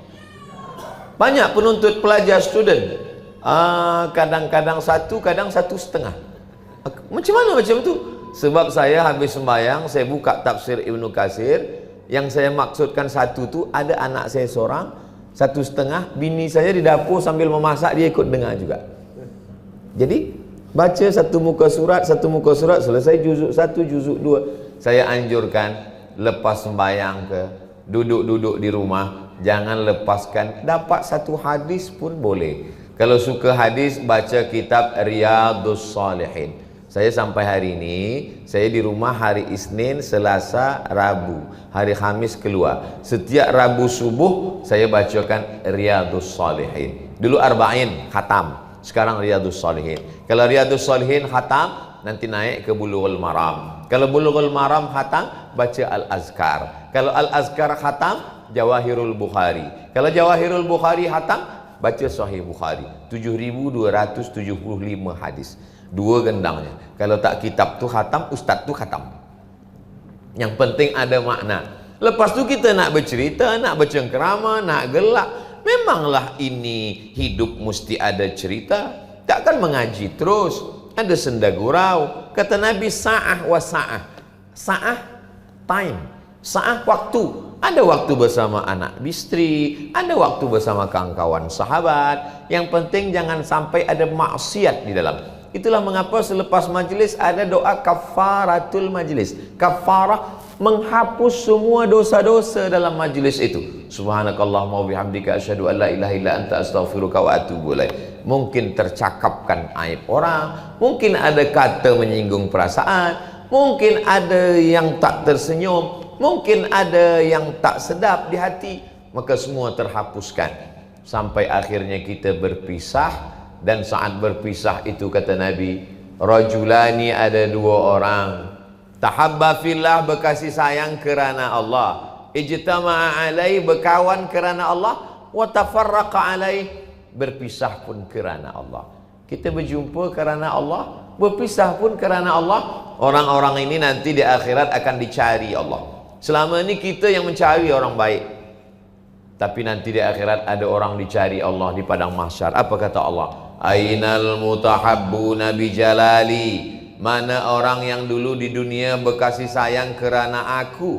Banyak penuntut pelajar, student. Kadang-kadang satu, kadang 1,5. Macam mana macam tu? Sebab saya habis sembahyang, saya buka tafsir Ibnu Katsir. Yang saya maksudkan satu tu, ada anak saya seorang, 1,5. Bini saya di dapur sambil memasak, dia ikut dengar juga. Jadi baca satu muka surat, selesai juzuk 1, juzuk 2. Saya anjurkan lepas sembahyang ke, duduk-duduk di rumah, jangan lepaskan, dapat satu hadis pun boleh. Kalau suka hadis, baca kitab Riyadhus Shalihin. Saya sampai hari ini, saya di rumah hari Isnin, Selasa, Rabu. Hari Khamis keluar. Setiap Rabu subuh saya bacakan Riyadhus Shalihin. Dulu Arba'in khatam, sekarang Riyadhus Shalihin. Kalau Riyadhus Shalihin khatam, nanti naik ke Bulughul Maram. Kalau Bulughul Maram khatam, baca Al-Azkar. Kalau Al-Azkar khatam, Jawahirul Bukhari. Kalau Jawahirul Bukhari khatam, baca Sahih Bukhari. 7.275 hadis. 2 gendangnya. Kalau tak kitab tu khatam, ustaz tu khatam. Yang penting ada makna. Lepas tu kita nak bercerita, nak bercengkerama, nak gelak. Memanglah ini hidup mesti ada cerita. Takkan mengaji terus. Ada senda gurau. Kata Nabi, sa'ah wa sa'ah. Sa'ah, time. Sa'ah, waktu. Ada waktu bersama anak bistri, ada waktu bersama kawan-kawan sahabat. Yang penting jangan sampai ada maksiat di dalam. Itulah mengapa selepas majlis ada doa kafaratul majlis. Kafarah menghapus semua dosa-dosa dalam majlis itu. Subhanakallahumma wa bihamdika asyhadu an la ilaha illa anta astaghfiruka wa atubu ilaik. Mungkin tercakapkan aib orang, mungkin ada kata menyinggung perasaan, mungkin ada yang tak tersenyum, mungkin ada yang tak sedap di hati, maka semua terhapuskan sampai akhirnya kita berpisah. Dan saat berpisah itu kata Nabi, rajulani, ada dua orang, tahabba fillah, berkasih sayang kerana Allah, ijtama'a alai, berkawan kerana Allah, wa tafarraqa alai, berpisah pun kerana Allah. Kita berjumpa kerana Allah, berpisah pun kerana Allah. Orang-orang ini nanti di akhirat akan dicari Allah. Selama ini kita yang mencari orang baik, tapi nanti di akhirat ada orang dicari Allah di padang mahsyar. Apa kata Allah? Ainal mutahabbuna bijalali, mana orang yang dulu di dunia berkasih sayang kerana aku,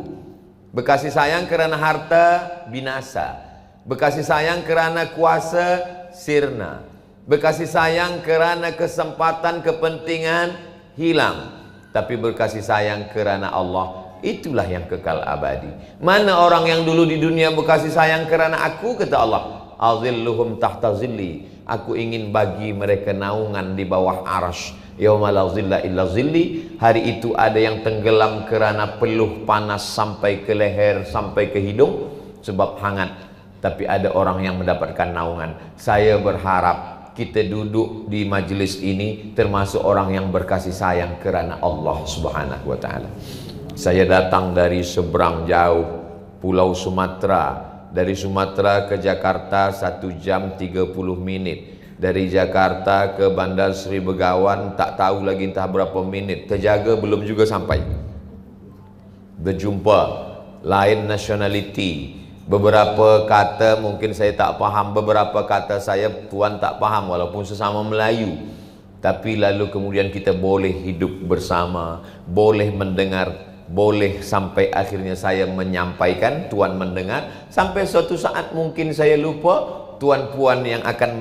berkasih sayang kerana harta, binasa, berkasih sayang kerana kuasa, sirna, berkasih sayang kerana kesempatan, kepentingan, hilang. Tapi berkasih sayang kerana Allah, itulah yang kekal abadi. Mana orang yang dulu di dunia berkasih sayang kerana aku, kata Allah, azilluhum tahta zilli, aku ingin bagi mereka naungan di bawah arsy. Yauma la zilla illa zilli, hari itu ada yang tenggelam kerana peluh panas sampai ke leher, sampai ke hidung sebab hangat. Tapi ada orang yang mendapatkan naungan. Saya berharap kita duduk di majlis ini termasuk orang yang berkasih sayang kerana Allah Subhanahu wa taala. Saya datang dari seberang jauh, Pulau Sumatera. Dari Sumatera ke Jakarta 1 jam 30 menit. Dari Jakarta ke Bandar Sri Begawan tak tahu lagi entah berapa minit. Terjaga belum juga sampai. Berjumpa, lain nationality. Beberapa kata mungkin saya tak faham, beberapa kata saya tuan tak faham walaupun sesama Melayu. Tapi lalu kemudian kita boleh hidup bersama, boleh mendengar, boleh sampai akhirnya saya menyampaikan, tuan mendengar. Sampai suatu saat mungkin saya lupa, tuan puan yang akan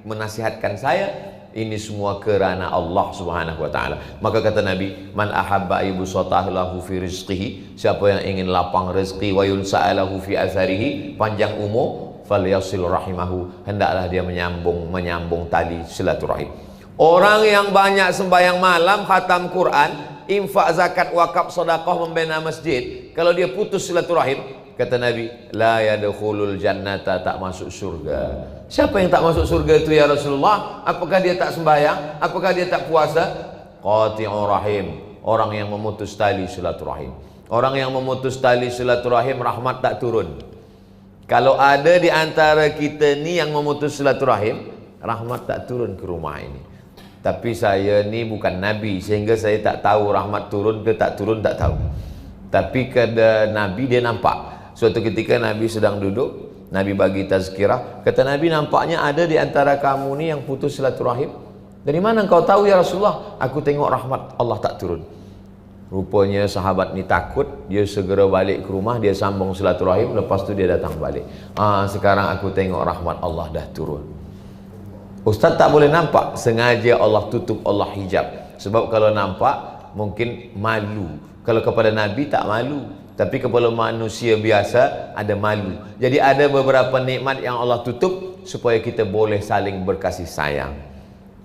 menasihatkan saya. Ini semua kerana Allah Subhanahu wa taala. Maka kata Nabi, man ahabba yubsatahu lahu fi rizqihi, siapa yang ingin lapang rezeki, wa yunsa'alahu fi atharihi, panjang umur, falyasil rahimahu, hendaklah dia menyambung tali silaturahim. Orang yang banyak sembahyang malam, khatam Quran, infak, zakat, wakaf, sedekah, membina masjid, kalau dia putus silaturahim, kata Nabi, la yadkhulul jannata, tak masuk surga. Siapa yang tak masuk surga itu ya Rasulullah? Apakah dia tak sembahyang? Apakah dia tak puasa? Qati'ur rahim, orang yang memutus tali silaturahim. Orang yang memutus tali silaturahim, rahmat tak turun. Kalau ada di antara kita ni yang memutus silaturahim, rahmat tak turun ke rumah ini. Tapi saya ni bukan Nabi, sehingga saya tak tahu rahmat turun ke tak turun, tak tahu. Tapi kata Nabi, dia nampak. Suatu ketika Nabi sedang duduk, Nabi bagi tazkirah, kata Nabi, nampaknya ada di antara kamu ni yang putus silaturahim. Dari mana engkau tahu ya Rasulullah? Aku tengok rahmat Allah tak turun. Rupanya sahabat ni takut, dia segera balik ke rumah, dia sambung silaturahim, lepas tu dia datang balik. Sekarang aku tengok rahmat Allah dah turun. Ustaz tak boleh nampak, sengaja Allah tutup, Allah hijab. Sebab kalau nampak mungkin malu. Kalau kepada Nabi tak malu, tapi kepada manusia biasa ada malu. Jadi ada beberapa nikmat yang Allah tutup supaya kita boleh saling berkasih sayang.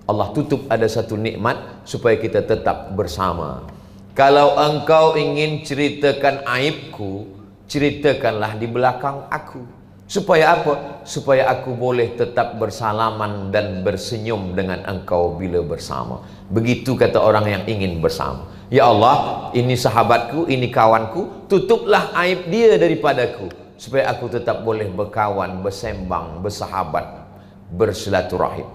Allah tutup ada satu nikmat supaya kita tetap bersama. Kalau engkau ingin ceritakan aibku, ceritakanlah di belakang aku. Supaya apa? Supaya aku boleh tetap bersalaman dan bersenyum dengan engkau bila bersama. Begitu kata orang yang ingin bersama. Ya Allah, ini sahabatku, ini kawanku, tutuplah aib dia daripadaku, supaya aku tetap boleh berkawan, bersembang, bersahabat, bersilaturahim.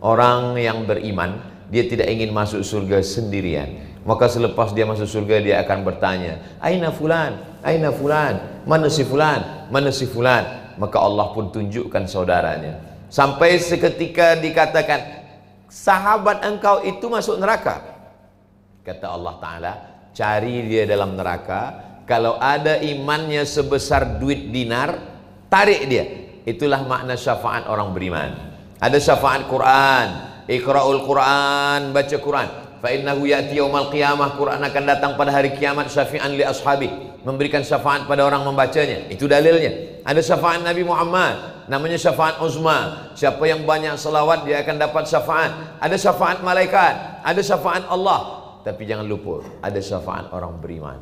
Orang yang beriman, dia tidak ingin masuk surga sendirian. Maka selepas dia masuk surga, dia akan bertanya, Aina fulan? Aina fulan? Mana si fulan? Mana si fulan? Maka Allah pun tunjukkan saudaranya. Sampai seketika dikatakan, sahabat engkau itu masuk neraka. Kata Allah Ta'ala, cari dia dalam neraka. Kalau ada imannya sebesar duit dinar, tarik dia. Itulah makna syafaat orang beriman. Ada syafaat Quran, Iqra'ul Quran, baca Quran. Fa innahu ya'ti yaumal qiyamah, Quran akan datang pada hari kiamat, syafi'an li ashabi, memberikan syafaat pada orang membacanya. Itu dalilnya. Ada syafaat Nabi Muhammad, namanya syafaat uzma. Siapa yang banyak selawat dia akan dapat syafaat. Ada syafaat malaikat, ada syafaat Allah. Tapi jangan lupa, ada syafaat orang beriman.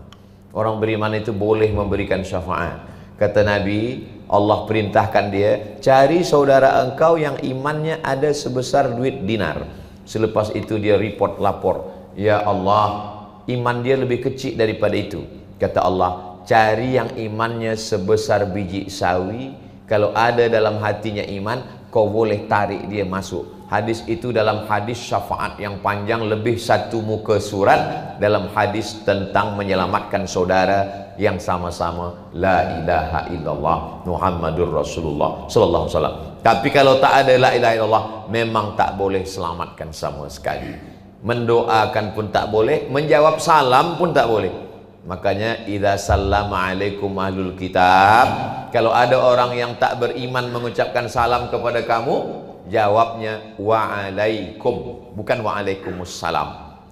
Orang beriman itu boleh memberikan syafaat. Kata Nabi, Allah perintahkan dia, cari saudara engkau yang imannya ada sebesar duit dinar. Selepas itu dia report, lapor, ya Allah, iman dia lebih kecil daripada itu. Kata Allah, cari yang imannya sebesar biji sawi. Kalau ada dalam hatinya iman, kau boleh tarik dia masuk. Hadis itu dalam hadis syafaat yang panjang, lebih satu muka surat, dalam hadis tentang menyelamatkan saudara yang sama-sama la ilaha illallah Muhammadur Rasulullah sallallahu alaihi wasallam. Tapi kalau tak ada la ilaha illallah, memang tak boleh selamatkan sama sekali. Mendoakan pun tak boleh, menjawab salam pun tak boleh. Makanya idza sallama alaikum ahlul kitab, kalau ada orang yang tak beriman mengucapkan salam kepada kamu, jawabnya wa'alaikum, bukan wa'alaikumussalam.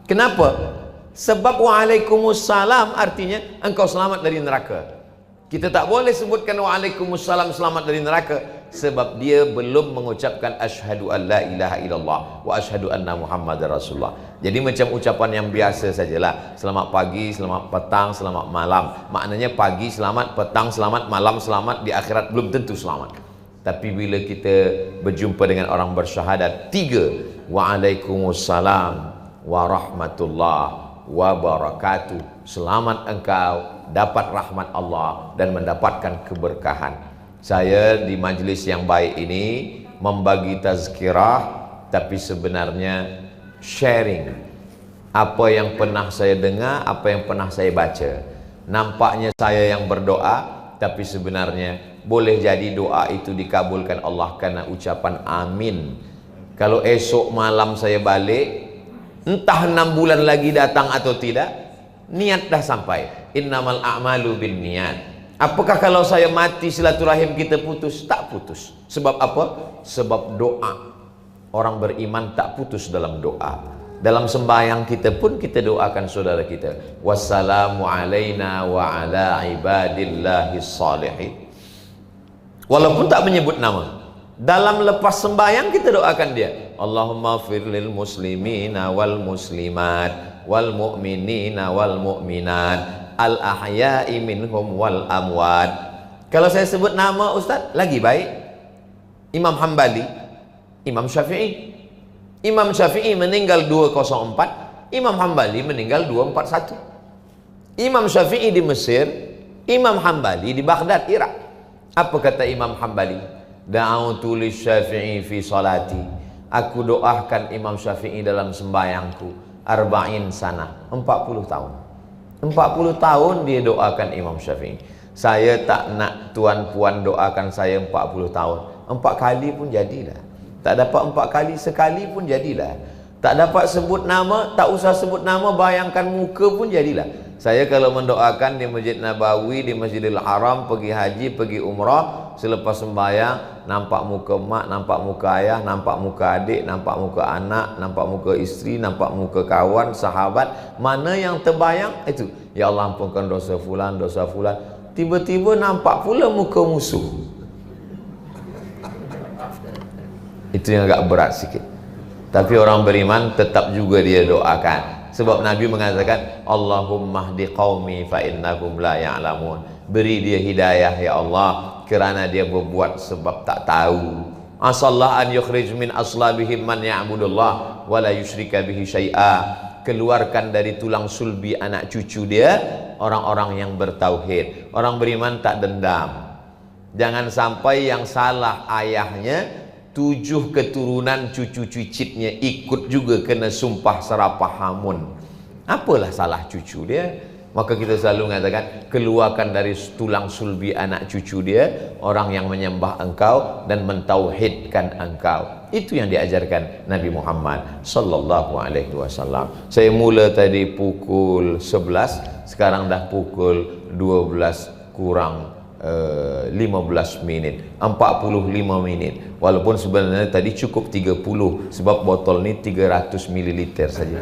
Kenapa? Sebab wa'alaikumussalam artinya engkau selamat dari neraka. Kita tak boleh sebutkan wa'alaikumussalam selamat dari neraka, sebab dia belum mengucapkan asyhadu an la ilaha illallah wa asyhadu anna muhammadar rasulullah. Jadi macam ucapan yang biasa sajalah. Selamat pagi, selamat petang, selamat malam. Maknanya pagi selamat, petang selamat, malam selamat, di akhirat belum tentu selamat. Tapi bila kita berjumpa dengan orang bersyahadat, 3, wa'alaikumussalam warahmatullah wabarakatuh, selamat engkau dapat rahmat Allah dan mendapatkan keberkahan. Saya di majlis yang baik ini membagi tazkirah, tapi sebenarnya sharing apa yang pernah saya dengar, apa yang pernah saya baca. Nampaknya saya yang berdoa, tapi sebenarnya boleh jadi doa itu dikabulkan Allah karena ucapan amin. Kalau esok malam saya balik, entah 6 bulan lagi datang atau tidak, niat dah sampai. Innamal a'malu bin niat. Apakah kalau saya mati silaturahim kita putus? Tak putus. Sebab apa? Sebab doa. Orang beriman tak putus dalam doa. Dalam sembahyang kita pun kita doakan saudara kita. Wassalamu alaina wa ala ibadillahis salihin. Walaupun tak menyebut nama, dalam lepas sembahyang kita doakan dia. Allahumma firlil muslimina wal muslimat wal mu'minina wal mu'minat al ahya'i minhum wal amwat. Kalau saya sebut nama Ustaz lagi baik. Imam Hambali, Imam Syafi'i. Imam Syafi'i meninggal 204, Imam Hambali meninggal 241. Imam Syafi'i di Mesir, Imam Hambali di Baghdad, Irak. Apa kata Imam Hambali? Da'autu lisyafi'i fi salati. Aku doakan Imam Syafi'i dalam sembahyangku 40 sana, 40 tahun. 40 tahun dia doakan Imam Syafi'i. Saya tak nak tuan puan doakan saya 40 tahun. 4 kali pun jadilah. Tak dapat 4 kali, sekali pun jadilah. Tak dapat sebut nama, tak usah sebut nama, bayangkan muka pun jadilah. Saya kalau mendoakan di Masjid Nabawi, di Masjidil Haram, pergi haji, pergi umrah, selepas sembahyang, nampak muka mak, nampak muka ayah, nampak muka adik, nampak muka anak, nampak muka isteri, nampak muka kawan, sahabat, mana yang terbayang itu. Ya Allah ampunkan dosa fulan, dosa fulan. Tiba-tiba nampak pula muka musuh. Itu yang agak berat sikit. Tapi orang beriman tetap juga dia doakan. Sebab Nabi mengatakan, Allahumma hdi qaumi fa innahum la ya'lamun. Beri dia hidayah ya Allah, kerana dia berbuat sebab tak tahu. Asallah an yukhrij min aslabihim man ya'budullah wa la yusyrika bihi syai'a. Keluarkan dari tulang sulbi anak cucu dia orang-orang yang bertauhid. Orang beriman tak dendam. Jangan sampai yang salah ayahnya, 7 keturunan cucu cicitnya ikut juga kena sumpah serapah hamun. Apalah salah cucu dia? Maka kita selalu mengatakan, keluarkan dari tulang sulbi anak cucu dia orang yang menyembah engkau dan mentauhidkan engkau. Itu yang diajarkan Nabi Muhammad sallallahu alaihi wasallam. Saya mula tadi pukul 11, sekarang dah pukul 12 kurang 15 minit, 45 minit. Walaupun sebenarnya tadi cukup 30, sebab botol ni 300 ml saja.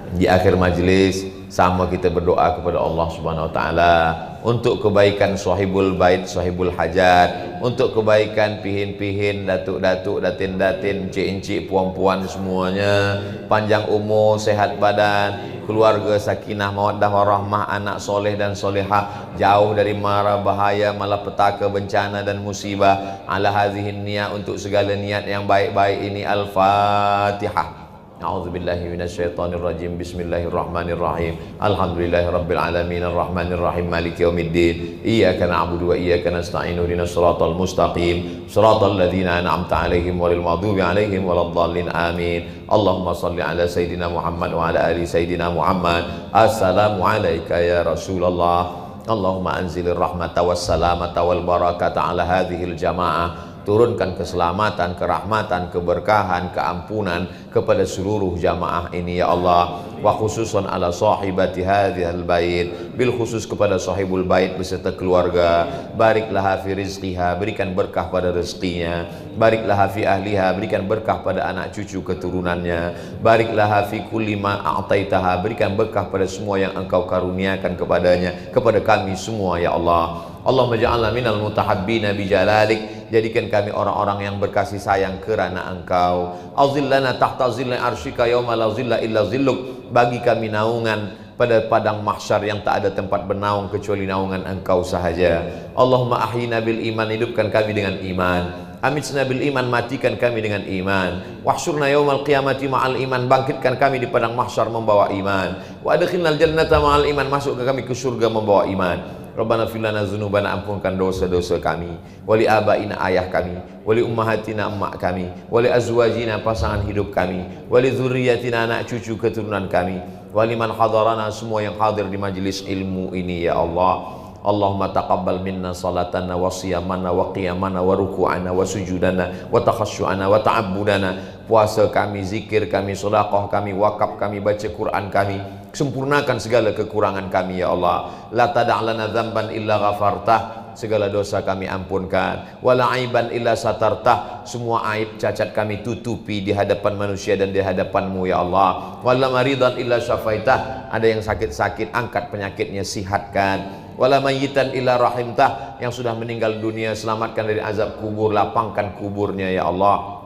Di akhir majlis sama kita berdoa kepada Allah Subhanahu wa taala untuk kebaikan sahibul bait, sahibul hajat, untuk kebaikan pihin-pihin, datuk-datuk, datin-datin, encik-encik, puan-puan semuanya, panjang umur, sehat badan, keluarga sakinah mawaddah warahmah, anak soleh dan solehah, jauh dari mara bahaya, malapetaka, bencana dan musibah. Ala hadhihin niyat, untuk segala niat yang baik-baik ini. Al-Fatihah. A'udzubillahi minasyaitonirrajim. Bismillahirrahmanirrahim. Alhamdulillahirabbil alamin arrahmanirrahim maliki yaumiddin. Iyyaka na'budu wa iyyaka nasta'in. Ihdinas siratal mustaqim. Shiratal ladzina an'amta 'alaihim ghairil maghdubi 'alaihim waladdallin. Amin. Allahumma shalli ala sayidina Muhammad wa ala ali sayidina Muhammad. Assalamu alayka ya Rasulullah. Allahumma anzilir rahmata was salamata wal barakata ala hadhil jamaah. Turunkan keselamatan, kerahmatan, keberkahan, keampunan kepada seluruh jamaah ini ya Allah. Wa khususan ala sahibati hadhil bait, bil khusus kepada sahibul bait beserta keluarga. Barik laha fi rizqiha, berikan berkah pada rezekinya. Barik laha fi ahliha, berikan berkah pada anak cucu keturunannya. Barik laha fi kulli ma a'taitaha, berikan berkah pada semua yang engkau karuniakan kepadanya, kepada kami semua ya Allah. Allahumma ja'alna minal mutahabbina bijalalik, jadikan kami orang-orang yang berkasih sayang kerana engkau. Azillana tahta zilli arsyika yauma la zilla illa zilluk, bagi kami naungan pada padang mahsyar yang tak ada tempat bernaung kecuali naungan engkau sahaja. Allahumma ahyina bil iman, hidupkan kami dengan iman. Amitna bil iman, matikan kami dengan iman. Wahsyurna yaumal qiyamati ma'al iman, bangkitkan kami di padang mahsyar membawa iman. Wa adkhilnal jannata ma'al iman, masukkan kami ke surga membawa iman. Rabbana fir lana dzunubana, ampunkan dosa-dosa kami, wali abaina, ayah kami, wali ummahatina, emak kami, wali azwajina, pasangan hidup kami, wali dzurriyyatina, anak cucu keturunan kami, wali man hadarana, semua yang hadir di majelis ilmu ini ya Allah. Allahumma taqabbal minna salatana wa siyamana wa qiyamana wa ruku'ana wa sujudana wa takhasyu'ana wa ta'abbudana. Puasa kami, zikir kami, sedekah kami, wakaf kami, baca Quran kami, sempurnakan segala kekurangan kami ya Allah. La tada' lana dzamban illa ghafartah, segala dosa kami ampunkan. Wala aiban illa satartah, semua aib cacat kami tutupi di hadapan manusia dan di hadapan-Mu ya Allah. Wala maridan illa syafaitah, ada yang sakit-sakit angkat penyakitnya, sihatkan. Wala mayyitan illa rahimtah, yang sudah meninggal dunia selamatkan dari azab kubur, lapangkan kuburnya ya Allah.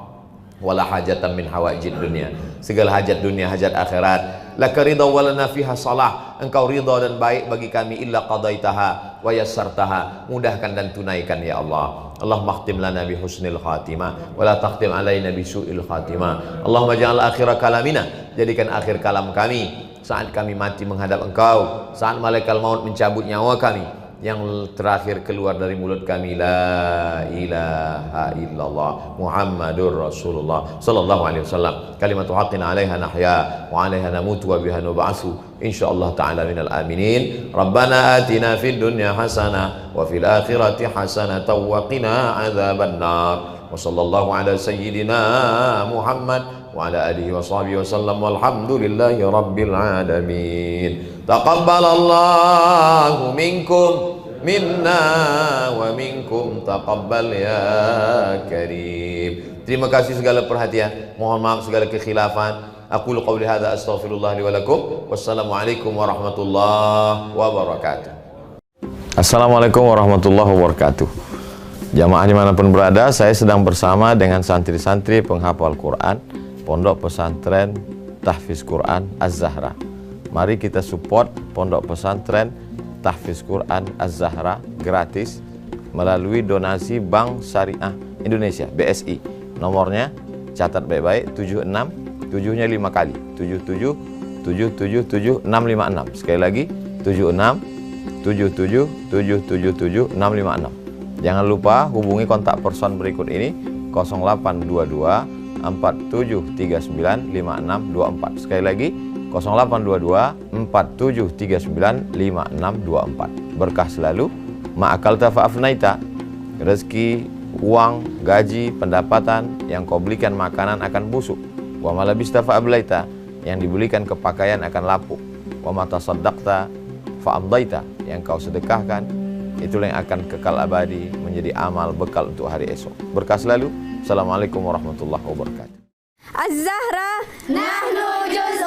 Wala hajatan min hawaijid dunia, segala hajat dunia, hajat akhirat. Laka ridha wa lana fiha salah, engkau ridha dan baik bagi kami. Illa qadaitaha wa yassartaha, mudahkan dan tunaikan ya Allah. Allahumma khtim lana bi husnil khatimah wa la takhtim alaina bi su'il khatimah. Allahumma ja'al akhira kalamina, jadikan akhir kalam kami saat kami mati menghadap engkau, saat malaikat maut mencabut nyawa kami, yang terakhir keluar dari mulut kami, la ilaha illallah Muhammadur Rasulullah sallallahu alaihi wasallam. Kalimatu haqqin 'alaiha nahya wa 'alaiha namutu wa biha nub'atsu insyaallah ta'ala minal aminin. Rabbana atina fid dunya hasanah wa fil akhirati hasanah wa qina adzabannar. Wa sallallahu ala sayyidina Muhammad wa ala alihi wa sahbihi wa sallam, walhamdulillahi rabbil alamin. Taqabbalallahu minkum minna wa minkum taqabbal ya karim. Terima kasih segala perhatian, mohon maaf segala kekhilafan. Aqulu qawli hadza astaghfirullah li wa lakum. Wassalamualaikum warahmatullahi wabarakatuh. Assalamualaikum warahmatullahi wabarakatuh. Jamaah dimanapun berada, saya sedang bersama dengan santri-santri penghafal Quran Pondok Pesantren Tahfiz Quran Az-Zahra. Mari kita support Pondok Pesantren Tahfiz Quran Az-Zahra gratis melalui donasi Bank Syariah Indonesia BSI. Nomornya catat baik-baik, 76 7-nya 5 kali, 77 777 656. Sekali lagi 76 77 777 656. Jangan lupa hubungi kontak person berikut ini 0822 4739 5624. Sekali lagi 0822 4739 5624. Berkah selalu, ma'akalta fa'afnaita, rezeki, uang, gaji, pendapatan yang kau belikan makanan akan busuk. Wa malabista fa'ablaita, yang dibelikan kepakaian akan lapuk. Wa matasaddaqta fa'amdaita, yang kau sedekahkan itulah yang akan kekal abadi menjadi amal bekal untuk hari esok. Berkah selalu. Assalamualaikum warahmatullahi wabarakatuh. Az-Zahra nahnu juz